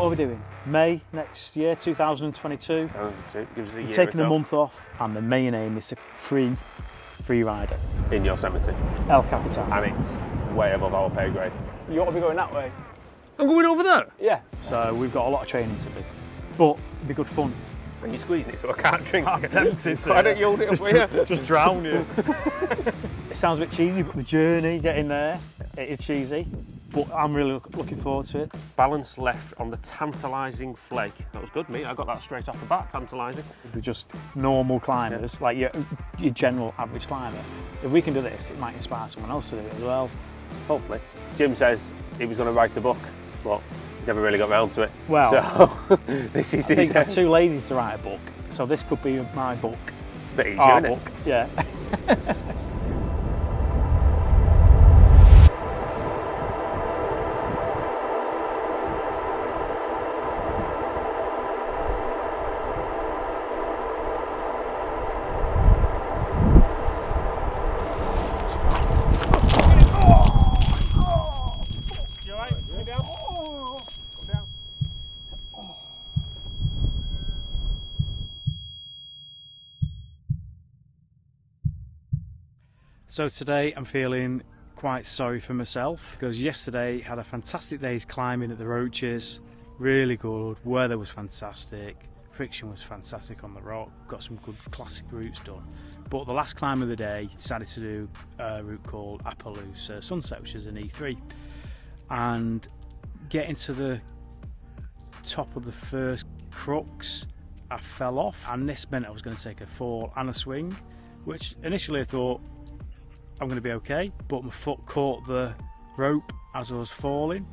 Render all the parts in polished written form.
are we doing? May next year, 2022. Oh, so it gives us a year. We're taking a month off, and the main aim is to free rider. In Yosemite. El Capitan. And it's way above our pay grade. You ought to be going that way. I'm going over there? Yeah. So we've got a lot of training to do. But it'll be good fun. And you're squeezing it so I can't drink. I'm tempted to. Why don't you hold it up here? Just drown you. It sounds a bit cheesy, but the journey getting there, it is cheesy. But I'm really looking forward to it. Balance left on the tantalising flake. That was good, mate. I got that straight off the bat, tantalising. We're just normal climbers, like your general average climber. If we can do this, it might inspire someone else to do it as well. Hopefully. Jim says he was going to write a book, but never really got round to it. Well, so this is I think I'm too lazy to write a book, so this could be my book. It's a bit easier, Our isn't book, it? yeah. So today I'm feeling quite sorry for myself because yesterday had a fantastic day's climbing at the Roaches, really good, weather was fantastic, friction was fantastic on the rock, got some good classic routes done. But the last climb of the day decided to do a route called Appaloosa Sunset, which is an E3, and getting to the top of the first crux I fell off, and this meant I was going to take a fall and a swing, which initially I thought I'm going to be okay, but my foot caught the rope as I was falling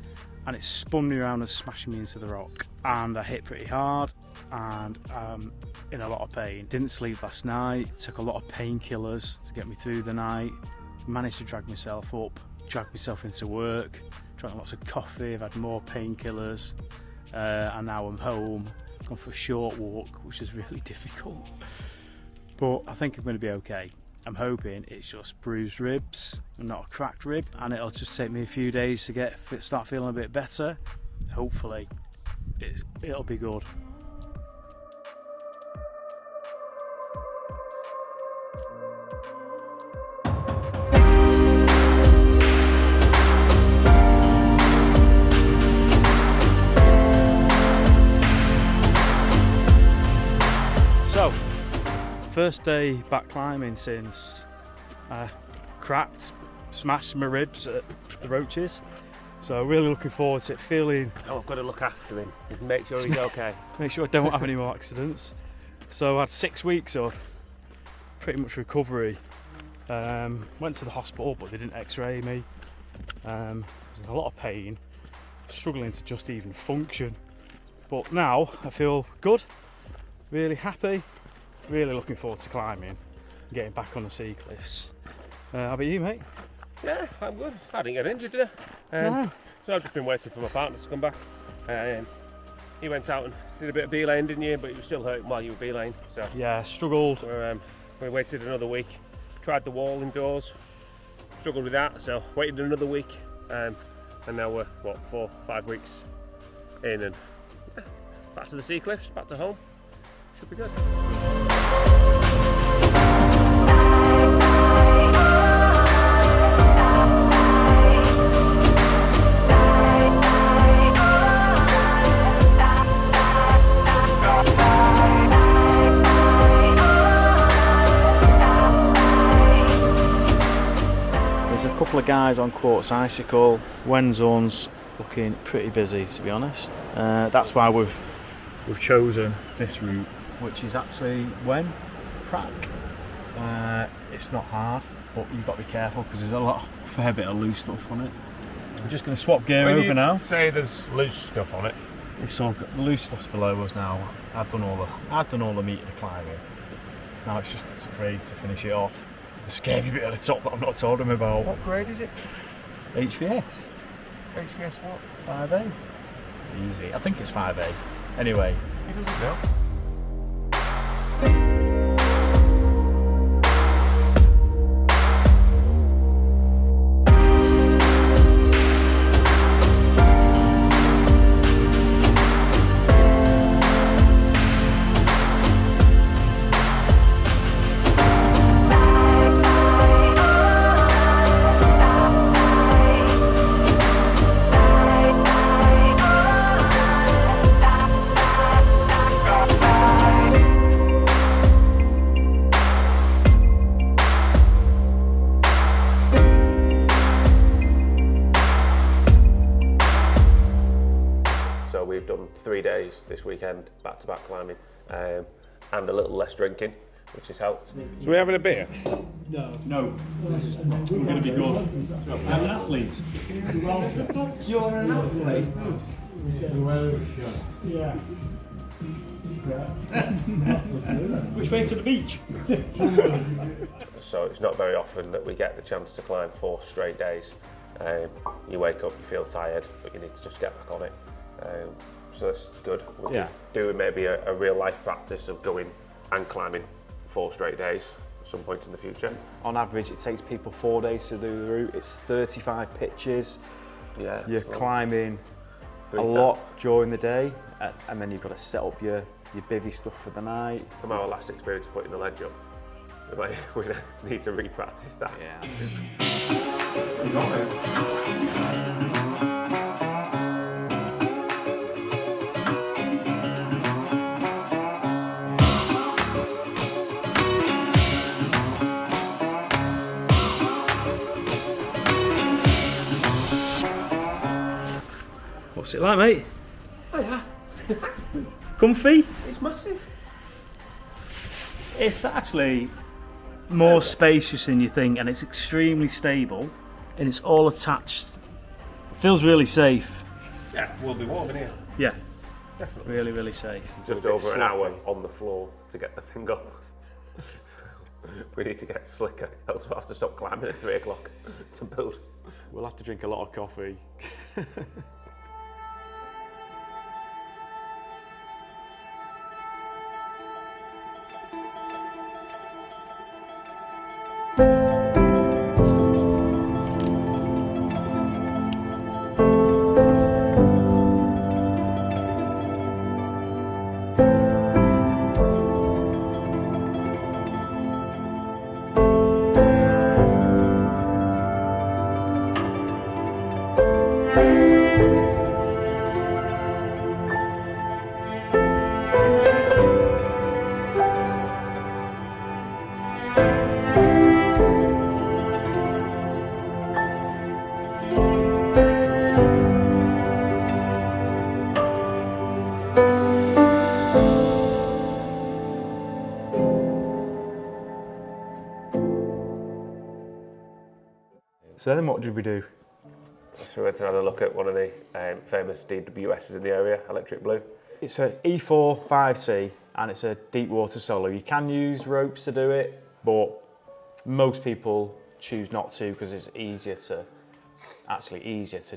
and it spun me around and smashed me into the rock, and I hit pretty hard and in a lot of pain. Didn't sleep last night, took a lot of painkillers to get me through the night, managed to drag myself up, drag myself into work, drank lots of coffee, I've had more painkillers, and now I'm home, gone for a short walk, which is really difficult, but I think I'm going to be okay. I'm hoping it's just bruised ribs and not a cracked rib, and it'll just take me a few days to start feeling a bit better. Hopefully it'll be good. So, first day back climbing since I smashed my ribs at the Roaches. So really looking forward to it, feeling... Oh, I've got to look after him, make sure he's okay. Make sure I don't have any more accidents. So I had 6 weeks of pretty much recovery. Went to the hospital, but they didn't x-ray me. I was in a lot of pain, struggling to just even function. But now I feel good, really happy. Really looking forward to climbing, getting back on the sea cliffs. How about you, mate? Yeah, I'm good. I didn't get injured, did I? No. So I've just been waiting for my partner to come back. He went out and did a bit of beeline, didn't you? But you were still hurting while you were beeline. So Yeah, struggled. we waited another week. Tried the wall indoors. Struggled with that, so waited another week. And now we're, 4-5 weeks in, and back to the sea cliffs, back to home. Should be good. There's a couple of guys on Quartz Icicle. Wenzorn's looking pretty busy, to be honest. That's why we've chosen this route, which is actually Crack. It's not hard, but you've got to be careful because there's a fair bit of loose stuff on it. I'm just going to swap gear over now. Say there's loose stuff on it. It's all the loose stuff's below us now. I've done all the meat of the climbing. Now it's just afraid to finish it off. The scary bit at the top that I've not told him about. What grade is it? HVS. HVS what? 5A. Easy. I think it's 5A. Anyway. He doesn't know. we've done 3 days this weekend, back-to-back climbing, and a little less drinking, which has helped. So we're having a beer? No. We're going to be good. I'm an athlete. You're an athlete? Yeah. Which way to the beach? So it's not very often that we get the chance to climb 4 straight days. You wake up, you feel tired, but you need to just get back on it. So it's good. We could do maybe a real life practice of going and climbing 4 straight days at some point in the future. On average, it takes people 4 days to do the route. It's 35 pitches. Yeah, You're climbing a lot during the day, and then you've got to set up your bivvy stuff for the night. From our last experience putting the ledge up, we need to re-practice that. Yeah. What's it like, mate? Oh yeah. Comfy? It's massive. It's actually more spacious than you think, and it's extremely stable, and it's all attached. It feels really safe. Yeah, we'll be warm in here. Yeah, Definitely. really, really safe. Just over an hour on the floor to get the thing up. We need to get slicker, else we'll have to stop climbing at 3 o'clock to build. We'll have to drink a lot of coffee. So then what did we do? So we went to have a look at one of the famous DWSs in the area, Electric Blue. It's a E4 5C and it's a deep water solo. You can use ropes to do it, but most people choose not to because it's easier to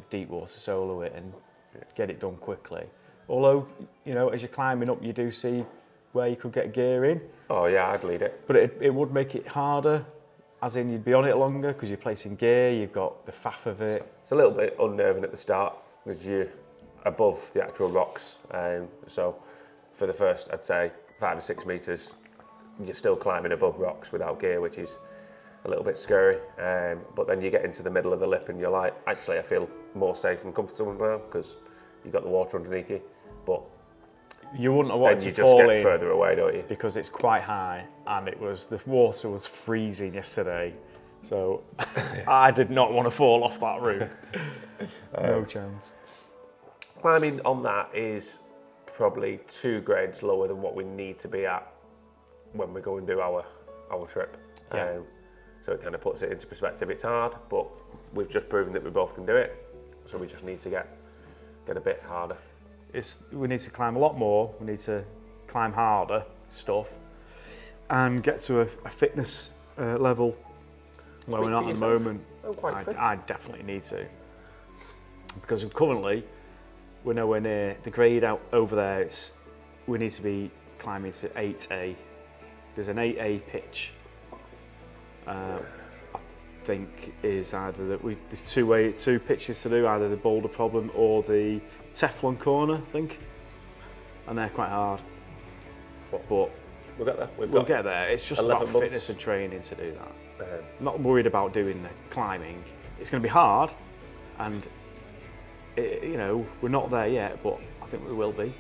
deep water solo it and get it done quickly. Although, you know, as you're climbing up, you do see where you could get gear in. Oh yeah, I'd lead it. But it would make it harder, as in you'd be on it longer because you're placing gear, you've got the faff of it. It's a little bit unnerving at the start because you're above the actual rocks. So for the first, I'd say, 5 or 6 metres, you're still climbing above rocks without gear, which is a little bit scary. But then you get into the middle of the lip and you're like, actually, I feel more safe and comfortable now because you've got the water underneath you. But you wouldn't have wanted then you to just fall get in further away, don't you? because it's quite high and the water was freezing yesterday. So I did not want to fall off that roof. No chance. Climbing on that is probably 2 grades lower than what we need to be at when we go and do our trip. Yeah. So it kind of puts it into perspective. It's hard, but we've just proven that we both can do it. So we just need to get a bit harder. We need to climb a lot more. We need to climb harder stuff and get to a fitness level where we're not at the moment. I'm quite fit. I definitely need to, because currently we're nowhere near the grade out over there. We need to be climbing to 8A. There's an 8A pitch. I think is either that there's two pitches to do, either the boulder problem or the Teflon corner, I think, and they're quite hard. But we'll get there. We'll get there. It's just about 11 months. fitness and training to do that. I'm not worried about doing the climbing. It's going to be hard, and we're not there yet, but I think we will be.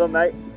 done, mate.